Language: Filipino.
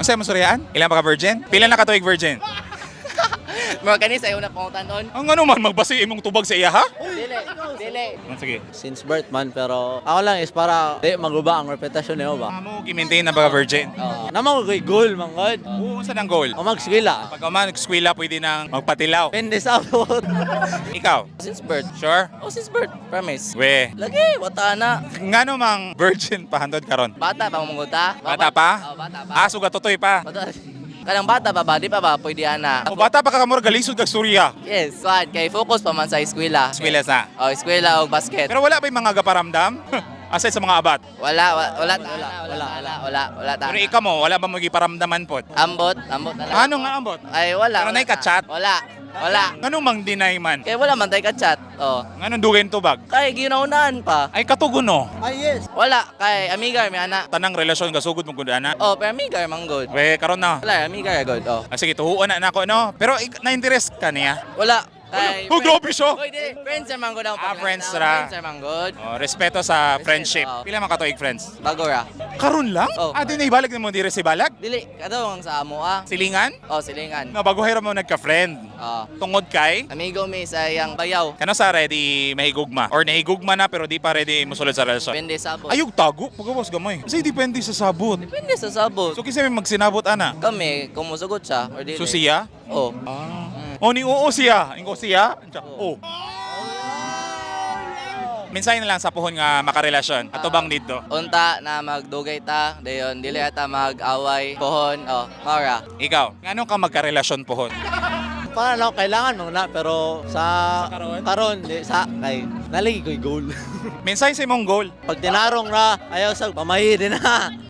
Masaya mo suryaan? Ilan pa ka virgin? Pila na ka tuig virgin? Mga kanis ayaw na pangutan-on. Ang ano man, magbasi imong tubag sa iya ha? Dili, dili. Sige. Since birth man, pero ako lang is para di maguba ang reputasyon niyo ba? Amo, i-maintain na ba ka virgin? Naman ko goal, manggod. Oo, saan ang goal? O magskwila. Pag man, nag-skwela, pwede nang magpatilaw. Pende sa abot. Ikaw, Since birth. sure? Oh, since birth. Promise. We, Lagi, wata na. nga mang virgin pa handod karon. Bata pa mamunguta. Bata pa? Oh, bata pa. Aso ga totoy pa. Bata. Kanang bata pa ba? Di pa ba? Pwede na. O bata pa ka kamor galisod kag surya. Yes. Kuan, kay focus pa man sa eskwela. Eskwela sa. Oh, eskwela o basket. Pero wala ba yung mga gaparamdam? Aside sa mga abat. Wala. Pero ikaw mo, wala ba mo giparamdaman po? Ambot na lang. Ano nga ambot? Ay, wala. Pero wala naika-chat? Wala. Anong mang deny man? Kaya wala man tayo ka-chat. Oh. Anong dugen tubag? Kay ginaunahan pa. Ay katugon no. Ay, yes. Wala. Kay amigar, may anak. Tanang relasyon gasugod mo gudana. Oh, pero amigar, manggod. We karon na. Wala, amigar, good. Oh. Sige, tuhuan na ako no. Pero na-interest ka niya. Wala. Kay... Oh, grabe siya. Oy, di. Friends are manggod ang Friends paglalaro. ra. Friends are manggod. Oh, respeto sa friendship. oo. Pila man ka tuig friends? Bago ra. Karon lang? Oh. Di na ibalik mo dire si Balag? Dili, kadong sa amo ah. Silingan? Oh, silingan. Nga bago hayra mo nagka-friend. Oh. Tungod kay? Amigo mi sa iyang bayaw. Kano sa ready mahigugma? Or nahigugma na pero di pa ready musulod sa relasyon? Depende sa sabot. Ayog tago, pagkawas gamay. Kasi depende sa sabot. Depende sa sabot. So kasi may magsinabot ana. Kami, kung musugot siya, or dili. So siya? Oh. O ni oo siya. Ingo siya? Oh. Minsay na lang sa puhon nga makarelasyon. Ato bang dito? Unta na magdugay ta, dayon dili ata mag-away, pohon, oh, maura. Ikaw, ngano ka magkarelasyon puhon? Para lang kailangan mo na, pero sa karon? karon di sa kay nalagi ko'y goal. Minsay sa imong goal. Pag tinarong na, ayaw sa pamahi din na.